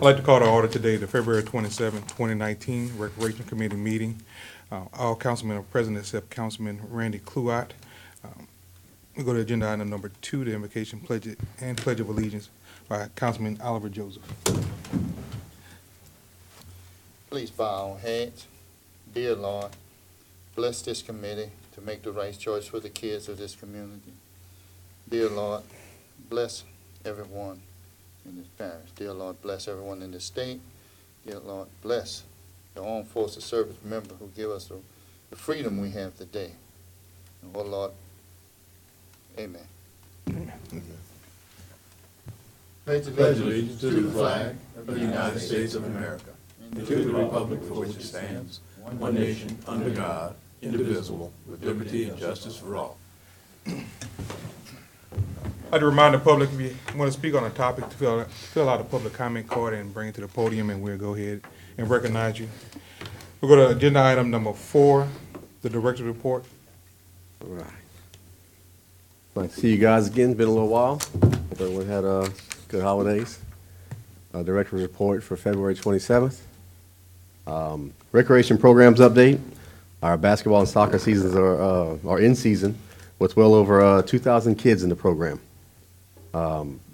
like to call to order today the February 27, 2019 Recreation Committee meeting. All councilmen are present except Councilman Randy Cluott. We go to agenda item number 2, the invocation pledge of allegiance by Councilman Oliver Joseph. Please bow our heads. Dear Lord, bless this committee to make the right choice for the kids of this community. Dear Lord, bless everyone in this parish. Dear Lord, bless everyone in this state. Dear Lord, bless the Armed Forces Service members who give us the freedom we have today. And oh Lord, amen. Pledge allegiance to the flag of the United States of America and to the republic for which it stands, one nation, under God, indivisible, with liberty and justice for all. I'd like to remind the public, if you want to speak on a topic, to fill out a public comment card and bring it to the podium, and we'll go ahead and recognize you. We'll go to agenda item number 4, the director's report. All right. Nice to see you guys again. It's been a little while. Hope everyone had good holidays. Director's report for February 27th. Recreation programs update. Our basketball and soccer seasons are in season with well over 2,000 kids in the program.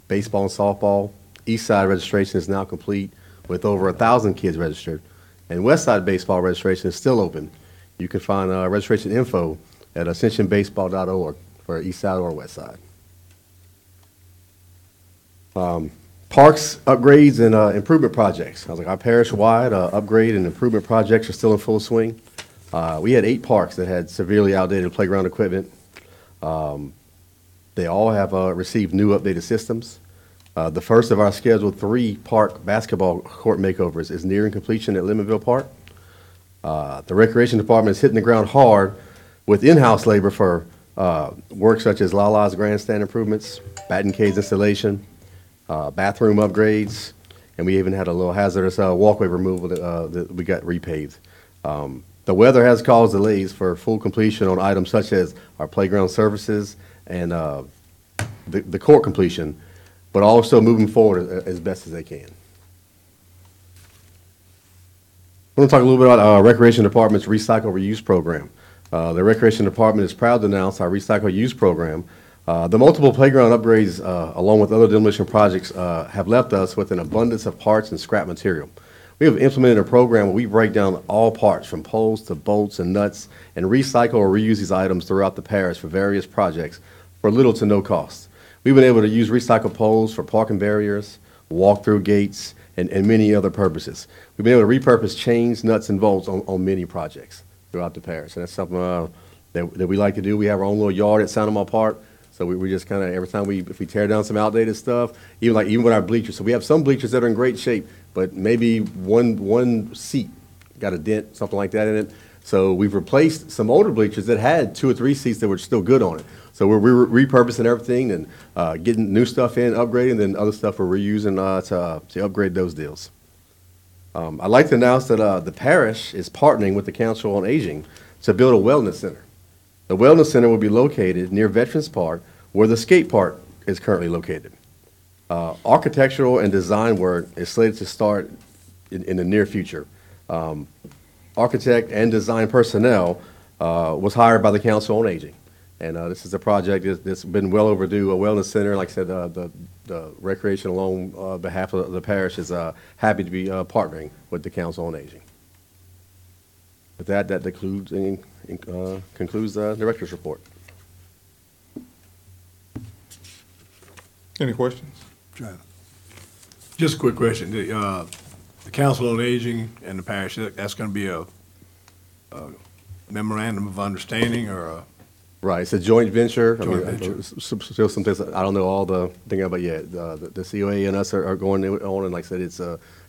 Baseball and softball, East Side registration is now complete with over 1,000 kids registered. And West Side baseball registration is still open. You can find registration info at ascensionbaseball.org for East Side or West Side. Parks, upgrades, and improvement projects. I was like, our parish-wide upgrade and improvement projects are still in full swing. We had 8 parks that had severely outdated playground equipment. They all have received new updated systems. The first of our scheduled 3 park basketball court makeovers is nearing completion at Lemonville Park. The Recreation Department is hitting the ground hard with in-house labor for work such as Lala's grandstand improvements, batten cage installation, bathroom upgrades, and we even had a little hazardous walkway removal that we got repaved. The weather has caused delays for full completion on items such as our playground services and the court completion, but also moving forward as best as they can. I want to talk a little bit about our Recreation Department's Recycle Reuse program. The Recreation Department is proud to announce our Recycle Reuse program. The multiple playground upgrades, along with other demolition projects, have left us with an abundance of parts and scrap material. We have implemented a program where we break down all parts, from poles to bolts and nuts, and recycle or reuse these items throughout the parish for various projects for little to no cost. We've been able to use recycled poles for parking barriers, walk-through gates, and many other purposes. We've been able to repurpose chains, nuts, and bolts on many projects throughout the parish, and that's something that we like to do. We have our own little yard at Sandomal Park. So we just kind of, every time if we tear down some outdated stuff, even with our bleachers. So we have some bleachers that are in great shape, but maybe one seat got a dent, something like that in it. So we've replaced some older bleachers that had 2 or 3 seats that were still good on it. So we're repurposing everything and getting new stuff in, upgrading, and then other stuff we're reusing to upgrade those deals. I'd like to announce that the parish is partnering with the Council on Aging to build a wellness center. The wellness center will be located near Veterans Park, where the skate park is currently located. Architectural and design work is slated to start in the near future. Architect and design personnel was hired by the Council on Aging. And this is a project that's been well overdue, a wellness center. Like I said, the recreation along behalf of the parish is happy to be partnering with the Council on Aging. With that concludes the director's report. Any questions? Just a quick question. The Council on Aging and the parish, that's going to be a memorandum of understanding or a... Right, it's a joint venture. Venture. Still some things, I don't know all the thing about yet. The COA and us are going on, and like I said, it's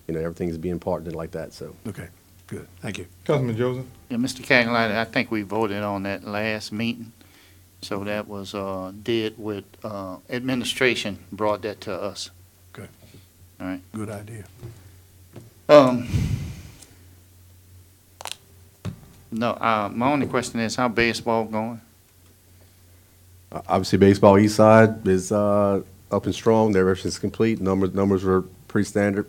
everything's being partnered like that. So Okay, good. Thank you. Councilman Joseph? Yeah, Mr. Cagley, I think we voted on that last meeting. So that was did with administration brought that to us. Okay. All right. Good idea. No, my only question is how baseball going? obviously, baseball East Side is up and strong. Their rush is complete. Numbers were pretty standard.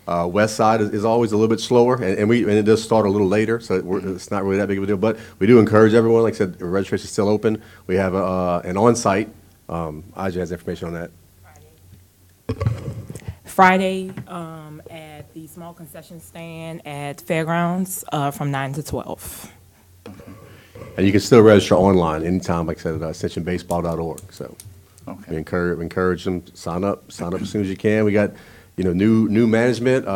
West side is always a little bit slower, and it does start a little later, so it's not really that big of a deal. But we do encourage everyone. Like I said, registration is still open. We have an on-site. Aja has information on that. Friday at the small concession stand at Fairgrounds from 9 to 12. And you can still register online anytime, like I said, at ascensionbaseball.org. So Okay. we encourage them to sign up as soon as you can. We got, new management. We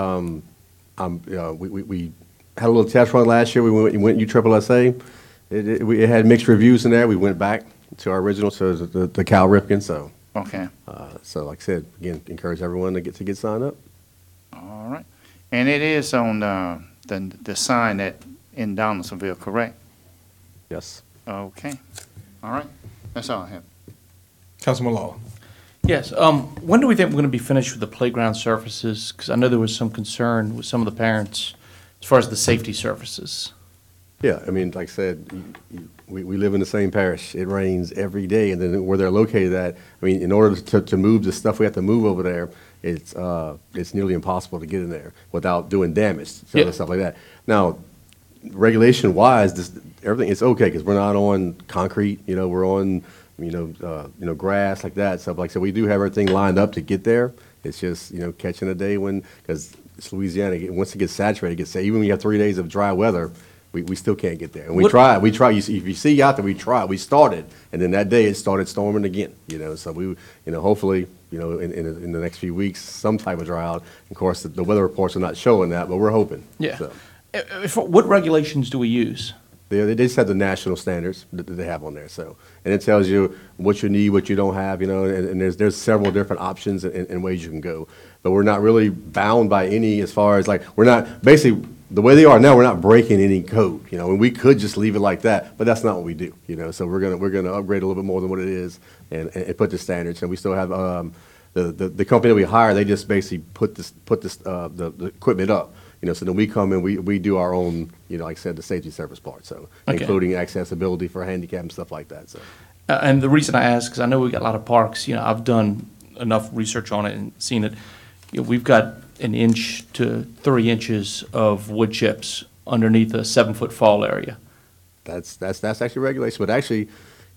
had a little test run last year. We went USSSA. It had mixed reviews in there. We went back to our original, so it was the Cal Ripken. So, Okay. so like I said, again, encourage everyone to get signed up. All right. And it is on the sign in Donaldsonville, correct? Yes. Okay. All right. That's all I have. Councilman Law. Yes, when do we think we're going to be finished with the playground surfaces? Because I know there was some concern with some of the parents as far as the safety surfaces. Yeah, I mean, like I said, we live in the same parish. It rains every day, and then where they're located at, I mean, in order to move the stuff we have to move over there, it's nearly impossible to get in there without doing damage, Yeah. stuff like that. Now, regulation-wise, everything, it's okay, because we're not on concrete, we're on, grass like that. So like I said, we do have everything lined up to get there. It's just, catching a day because it's Louisiana, once it gets saturated, even when you have 3 days of dry weather, we still can't get there. And we try, if you see out there, we started, and then that day it started storming again, so hopefully, in the next few weeks, some type of drought. Of course, the weather reports are not showing that, but we're hoping. Yeah. So. What regulations do we use? They just have the national standards that they have on there, and it tells you what you need, what you don't have, and there's several different options and ways you can go. But we're not really bound by any, as far as we're not, basically, the way they are now, we're not breaking any code, and we could just leave it like that, but that's not what we do, So we're gonna upgrade a little bit more than what it is and put the standards, and we still have the company that we hire. They just basically put the equipment up. So then we come and we do our own, like I said, the safety service part, so Okay. including accessibility for handicap and stuff like that, so. And the reason I ask, because I know we got a lot of parks, I've done enough research on it and seen it. We've got 1 inch to 3 inches of wood chips underneath a 7-foot fall area. That's actually regulation, but actually,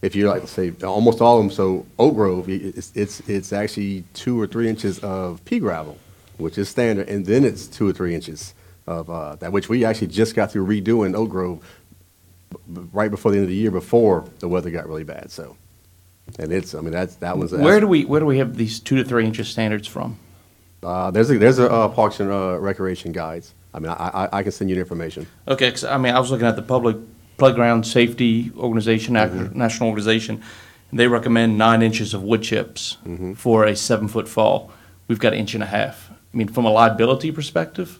if you like to say almost all of them, so Oak Grove, it's actually 2 or 3 inches of pea gravel, which is standard, and then it's 2 or 3 inches of that, which we actually just got through redoing Oak Grove right before the end of the year, before the weather got really bad. So, and that was Where do we have these 2 to 3 inches standards from? there's a Parks and Recreation guides. I mean, I can send you the information. Okay, 'cause, I was looking at the Public Playground Safety Organization, national organization, and they recommend 9 inches of wood chips for a 7-foot fall. We've got 1.5 inches. From a liability perspective,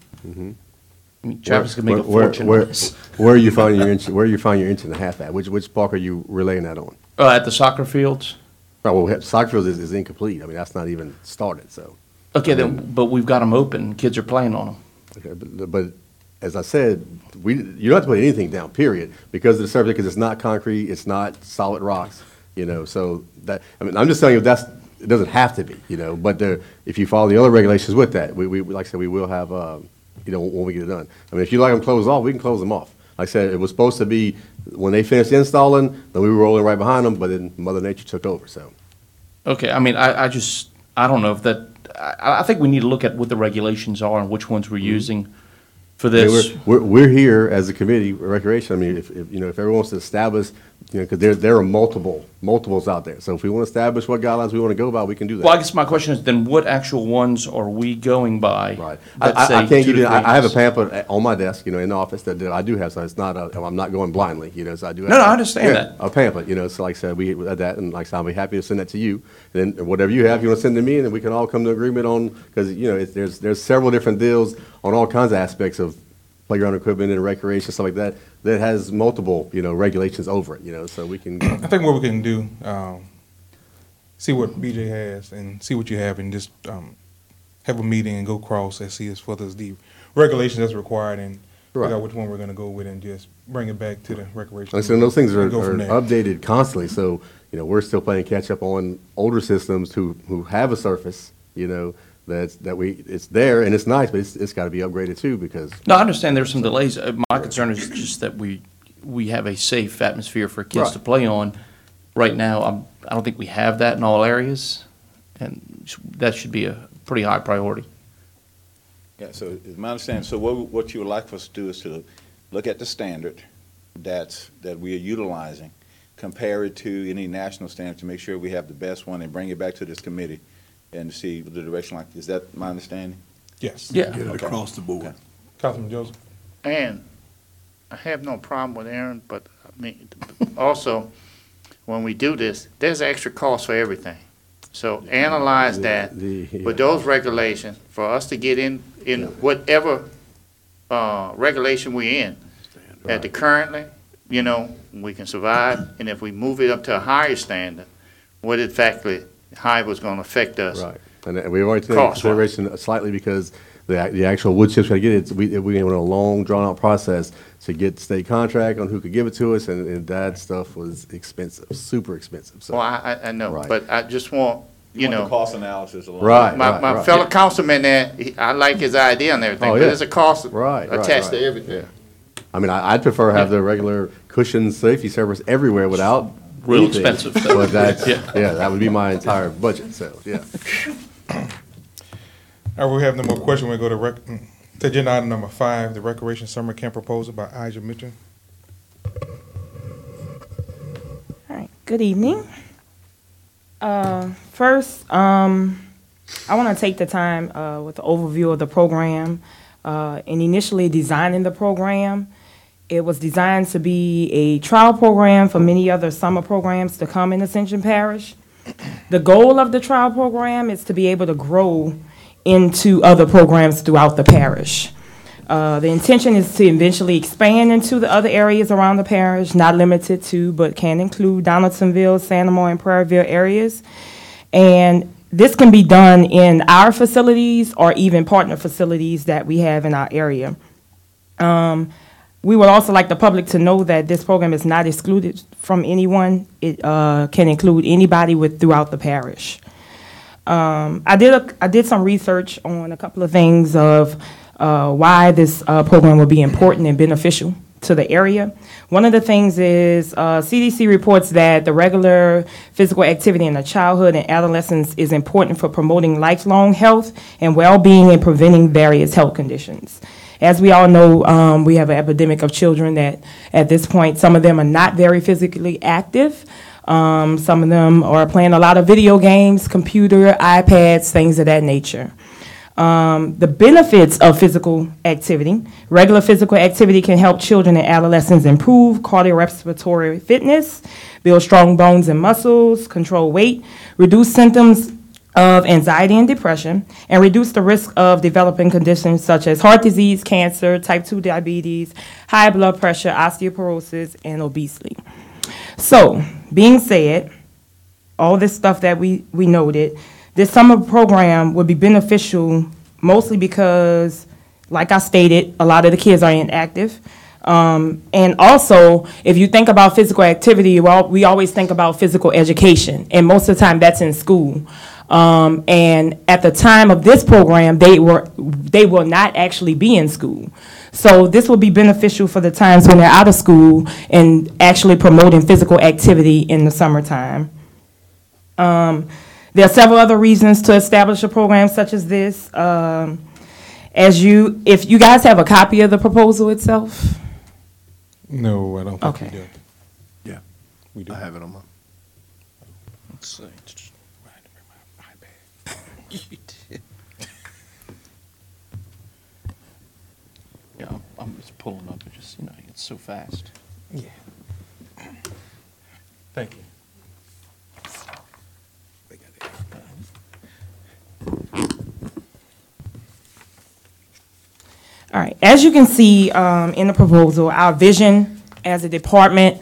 Travis could make a fortune on this. Where are you finding your inch? Where are you finding your 1.5 at? Which park are you relaying that on? At the soccer fields. Oh, well, soccer field is incomplete. I mean, that's not even started. So. Okay, then, but we've got them open. Kids are playing on them. Okay, but as I said, you don't have to put anything down. Period, because of the surface, because it's not concrete, it's not solid rocks. So that I'm just telling you it doesn't have to be. But if you follow the other regulations with that, we like I said, we will have when we get it done. If you like them closed off, we can close them off. Like I said, it was supposed to be when they finished installing, then we were rolling right behind them, but then Mother Nature took over. So. Okay, I don't know if that. I think we need to look at what the regulations are and which ones we're using for this. We're here as a committee, recreation. If everyone wants to establish, because there are multiples out there. So if we want to establish what guidelines we want to go by, we can do that. Well, I guess my question is then what actual ones are we going by? Right. that I say can't 2 give to you. 3 I have a inches? pamphlet on my desk, in the office that I do have. So it's not. I'm not going blindly, So I do. Have I understand that. A pamphlet, So like I said, we had that, and like I said, I'll be happy to send that to you. And then whatever you have, you want to send to me, and then we can all come to agreement on, because there's several different deals on all kinds of aspects of playground equipment and recreation, stuff like that, that has multiple, regulations over it, so we can. I think what we can do, see what BJ has and see what you have, and just have a meeting and go across and see as far as the regulations that's required, and figure Right. out which one we're going to go with, and just bring it back to the recreation. Like I said, those things are and go from there. updated constantly, so, we're still playing catch up on older systems who have a surface, it's there and it's nice, but it's got to be upgraded too because. No, I understand there's some delays. My concern is just that we have a safe atmosphere for kids Right. to play on. Right now, I don't think we have that in all areas, and that should be a pretty high priority. Yeah, so it's my understanding, so what you would like for us to do is to look at the standard that we are utilizing, compare it to any national standard to make sure we have the best one and bring it back to this committee and to see the direction like, is that my understanding? Yes. Yeah. Get it across the board. Okay. Councilman Joseph? And I have no problem with Aaron, but I mean, also, when we do this, there's extra cost for everything. So analyze that with those regulations for us to get in whatever regulation we're in. At the currently, you know, we can survive, and if we move it up to a higher standard, what exactly, how it was gonna affect us. Right, and we've already taken into Cost-wise. consideration slightly because the actual wood chips, we went on a long, drawn-out process to get state contract on who could give it to us, and that stuff was expensive, super expensive, so. Well, I know, Right. but I just want, you Want the know, cost analysis along. Right. my fellow councilman there, I like his idea and everything, Oh, but yeah. there's a cost Right, right, attached to right. everything. I mean, I'd prefer have the regular cushion safety service everywhere without Real anything, expensive. But that's, Yeah. yeah, that would be my entire budget, so, yeah. All right, we have no more questions. We go to agenda item number 5, the Recreation Summer Camp proposal by Aja Mitchell. All right, good evening. First, I want to take the time with the overview of the program. In initially designing the program, it was designed to be a trial program for many other summer programs to come in Ascension Parish. The goal of the trial program is to be able to grow into other programs throughout the parish. The intention is to eventually expand into the other areas around the parish, not limited to, but can include Donaldsonville, Santamore, and Prairieville areas. And this can be done in our facilities or even partner facilities that we have in our area. We would also like the public to know that this program is not excluded from anyone. It can include anybody throughout the parish. I did some research on a couple of things of why this program would be important and beneficial to the area. One of the things is CDC reports that the regular physical activity in the childhood and adolescence is important for promoting lifelong health and well-being and preventing various health conditions. As we all know, we have an epidemic of children that at this point, some of them are not very physically active. Some of them are playing a lot of video games, computer, iPads, things of that nature. The benefits of physical activity. Regular physical activity can help children and adolescents improve cardiorespiratory fitness, build strong bones and muscles, control weight, reduce symptoms of anxiety and depression, and reduce the risk of developing conditions such as heart disease, cancer, type 2 diabetes, high blood pressure, osteoporosis, and obesity. So, being said, all this stuff that we noted, this summer program would be beneficial mostly because, like I stated, a lot of the kids are inactive. And also, if you think about physical activity, well, we always think about physical education, and most of the time that's in school. And at the time of this program, they will not actually be in school. So this will be beneficial for the times when they're out of school and actually promoting physical activity in the summertime. There are several other reasons to establish a program such as this. If you guys have a copy of the proposal itself? No, I don't think we Okay. do. Yeah, We do. I have it on my. Let's see. Yeah, I'm just pulling up. It just, it's so fast. Yeah. Thank you. All right, as you can see in the proposal, our vision as a department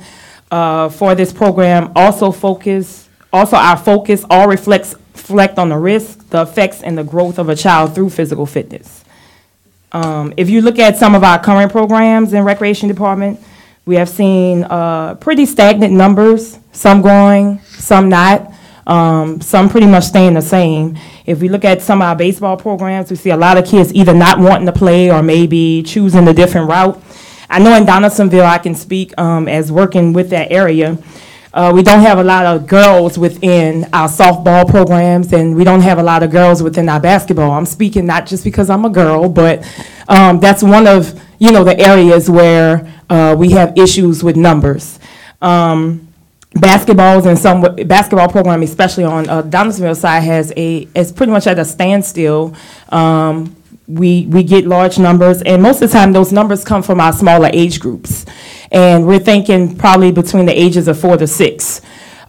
for this program our focus all reflect on the risk, the effects, and the growth of a child through physical fitness. If you look at some of our current programs in Recreation Department, we have seen pretty stagnant numbers, some growing, some not. Some pretty much staying the same. If we look at some of our baseball programs, we see a lot of kids either not wanting to play or maybe choosing a different route. I know in Donaldsonville, I can speak as working with that area. We don't have a lot of girls within our softball programs, and we don't have a lot of girls within our basketball. I'm speaking not just because I'm a girl, but that's one of, the areas where we have issues with numbers. Basketball program, especially on Donaldsonville side, is pretty much at a standstill. We get large numbers, and most of the time those numbers come from our smaller age groups. And we're thinking probably between the ages of 4 to 6.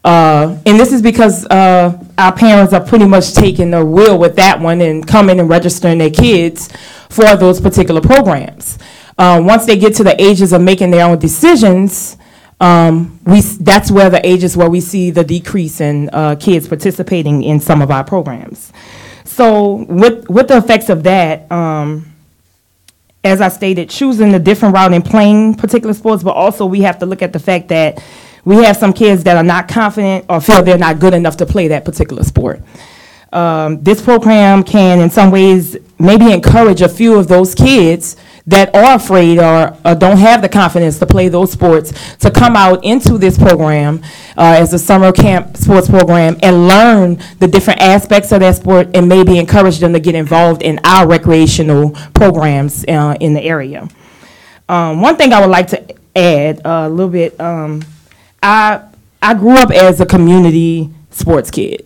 And this is because our parents are pretty much taking the wheel with that one and coming and registering their kids for those particular programs. Once they get to the ages of making their own decisions, that's where the ages where we see the decrease in kids participating in some of our programs. So with the effects of that, as I stated, choosing a different route and playing particular sports, but also we have to look at the fact that we have some kids that are not confident or feel they're not good enough to play that particular sport. This program can, in some ways, maybe encourage a few of those kids that are afraid or don't have the confidence to play those sports to come out into this program as a summer camp sports program and learn the different aspects of that sport and maybe encourage them to get involved in our recreational programs in the area. One thing I would like to add a little bit, I grew up as a community sports kid.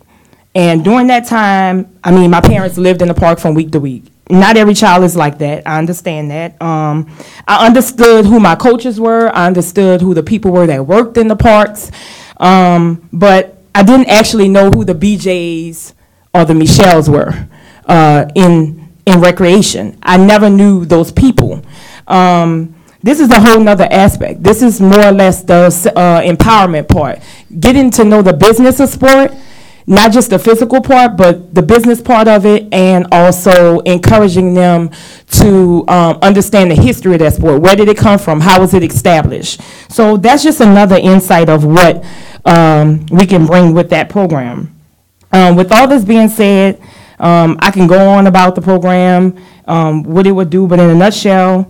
And during that time, my parents lived in the park from week to week. Not every child is like that. I understand that. I understood who my coaches were. I understood who the people were that worked in the parks. But I didn't actually know who the BJs or the Michelles were in recreation. I never knew those people. This is a whole nother aspect. This is more or less the empowerment part. Getting to know the business of sport, not just the physical part, but the business part of it, and also encouraging them to understand the history of that sport. Where did it come from? How was it established? So that's just another insight of what we can bring with that program. With all this being said, I can go on about the program, what it would do, but in a nutshell,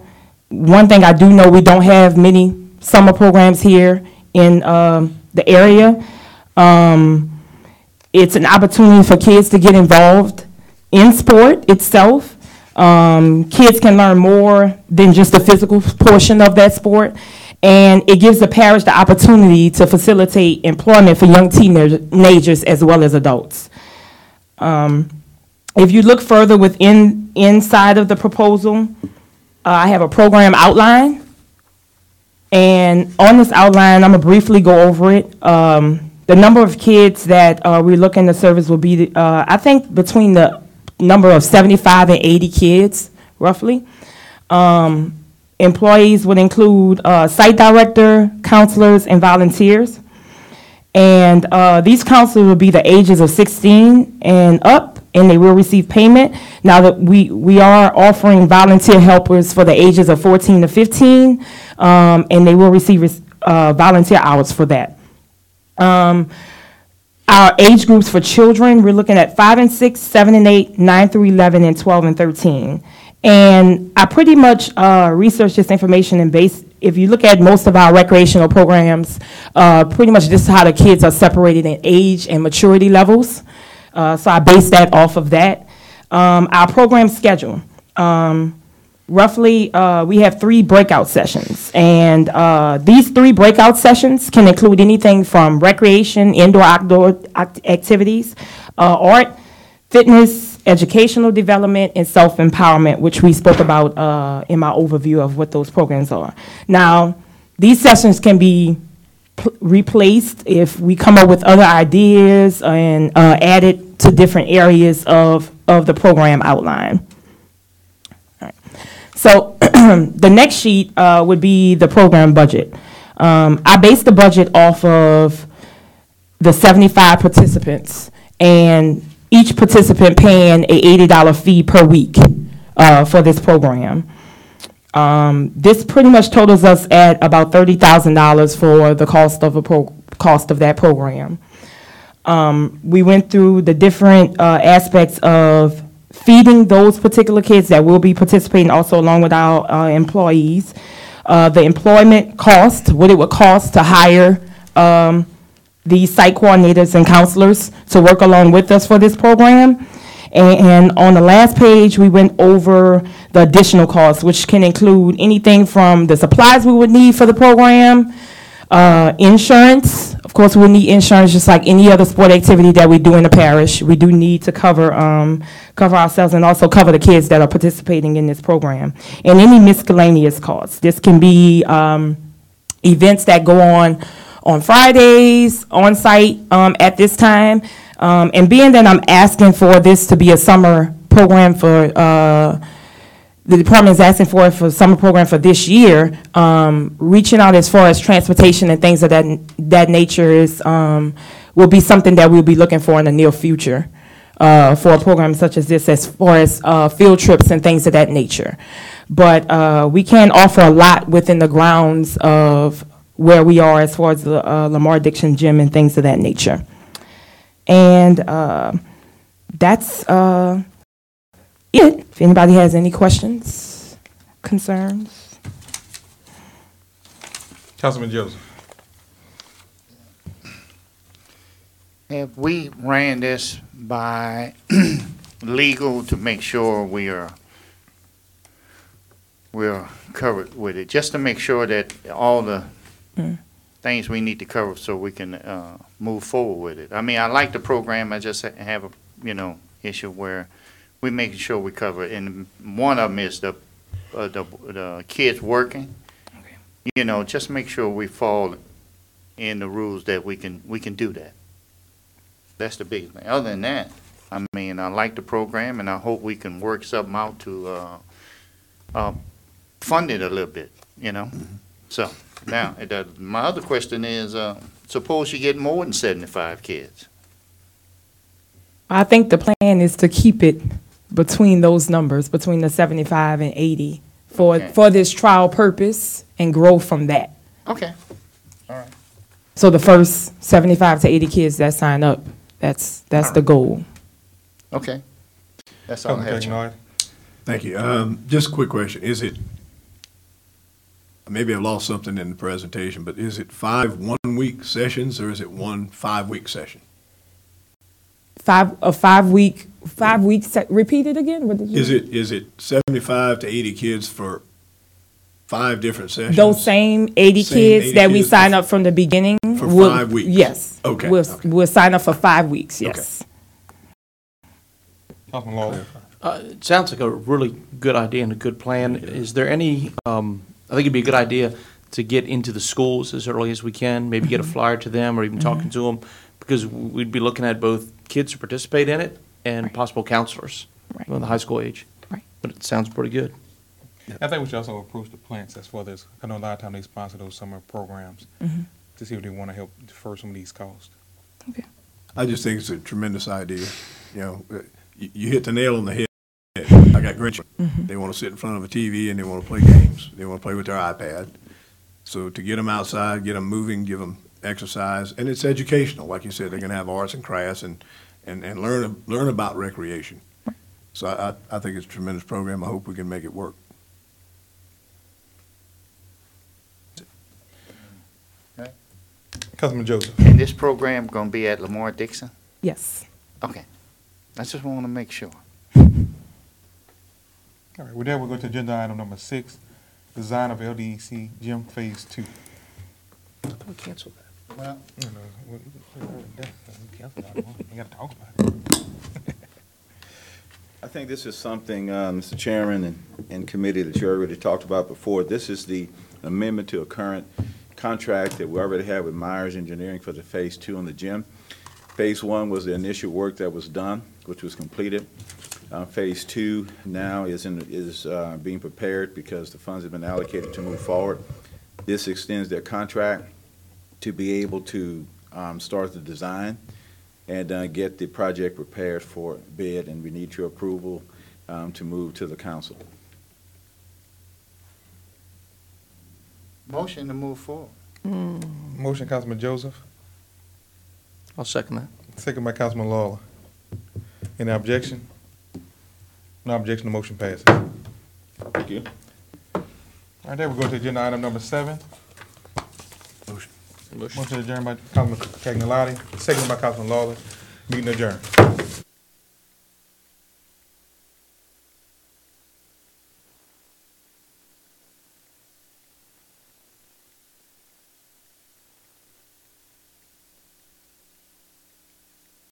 one thing I do know, we don't have many summer programs here in the area. It's an opportunity for kids to get involved in sport itself. Kids can learn more than just the physical portion of that sport. And it gives the parish the opportunity to facilitate employment for young teenagers as well as adults. If you look further inside of the proposal, I have a program outline. And on this outline, I'm going to briefly go over it. The number of kids that we're looking to service will be, I think, between the number of 75 and 80 kids, roughly. Employees would include site director, counselors, and volunteers. And these counselors will be the ages of 16 and up, and they will receive payment. Now that we are offering volunteer helpers for the ages of 14 to 15, and they will receive volunteer hours for that. Our age groups for children, we're looking at 5 and 6, 7 and 8, 9 through 11, and 12 and 13. And I pretty much researched this information and if you look at most of our recreational programs, pretty much this is how the kids are separated in age and maturity levels. So I based that off of that. Our program schedule. Roughly, we have 3 breakout sessions, and these 3 breakout sessions can include anything from recreation, indoor-outdoor activities, art, fitness, educational development, and self-empowerment, which we spoke about in my overview of what those programs are. Now, these sessions can be replaced if we come up with other ideas and add it to different areas of the program outline. So the next sheet would be the program budget. I based the budget off of the 75 participants and each participant paying a $80 fee per week for this program. This pretty much totals us at about $30,000 for the cost of that program. We went through the different aspects of feeding those particular kids that will be participating also along with our employees. The employment cost, what it would cost to hire these site coordinators and counselors to work along with us for this program. And on the last page, we went over the additional costs, which can include anything from the supplies we would need for the program, insurance. Of course, we need insurance just like any other sport activity that we do in the parish. We do need to cover ourselves and also cover the kids that are participating in this program. And any miscellaneous costs. This can be events that go on Fridays, on site at this time. And being that I'm asking for this to be a summer program for, the department is asking for a summer program for this year, reaching out as far as transportation and things of that nature is, will be something that we'll be looking for in the near future for a program such as this, as far as field trips and things of that nature. But we can offer a lot within the grounds of where we are as far as the Lamar Dixon Gym and things of that nature. And that's it. If anybody has any questions, concerns. Councilman Joseph. Have we ran this by legal to make sure we're covered with it, just to make sure that all the things we need to cover so we can move forward with it? I mean, I like the program. I just have a issue where we're making sure we cover it. And one of them is the kids working. Okay. Just make sure we fall in the rules that we can do that. That's the biggest thing. Other than that, I mean, I like the program, and I hope we can work something out to fund it a little bit. So now, my other question is, suppose you get more than 75 kids. I think the plan is to keep it between those numbers, between the 75 and 80 for this trial purpose and grow from that. Okay. All right. So the first 75 to 80 kids that sign up, that's the goal. Okay. That's all I have. Councilman Thank you. Just a quick question. Is it, maybe I lost something in the presentation, but is it 5 one-week sessions or is it 1 5-week session? 5 weeks. Repeat it again. What did you? Is it 75 to 80 kids for 5 different sessions? Those same 80 Same kids 80 that we kids sign up from the beginning? For 5 weeks? Yes. Okay. We'll sign up for 5 weeks, yes. Councilman Lawler. It sounds like a really good idea and a good plan. Is there any, I think it'd be a good idea to get into the schools as early as we can, maybe get a flyer to them or even talking to them, because we'd be looking at both kids who participate in it and possible counselors from the high school age. Right. But it sounds pretty good. I think we should also approach the plants as far as, I know a lot of times they sponsor those summer programs to see if they want to help defer some of these costs. Okay. I just think it's a tremendous idea. You hit the nail on the head. I got great. They want to sit in front of a TV and they want to play games. They want to play with their iPad. So to get them outside, get them moving, give them exercise, and it's educational. Like you said, they're going to have arts and crafts and learn about recreation. So I think it's a tremendous program. I hope we can make it work. Councilman Joseph. And this program going to be at Lamar Dixon? Yes. Okay. I just want to make sure. All right, with that, we'll go to agenda item number 6, design of LDEC Gym Phase 2. We canceled that. Well, We got to talk about it. I think this is something, Mr. Chairman and committee, that you already talked about before. This is the amendment to a current contract that we already have with Myers Engineering for the Phase 2 on the gym. Phase 1 was the initial work that was done, which was completed. Phase 2 now is being prepared because the funds have been allocated to move forward. This extends their contract to be able to start the design and get the project prepared for bid, and we need your approval to move to the council. motion to move forward. Motion, Councilman Joseph, I'll second that. Second by Councilman Lawler. Any objection? No objection, the motion passes. Thank you. All right, there we go to agenda item number 7. Motion adjourned by Councilman Cagnolati, second by Councilman Lawler. Meeting adjourned.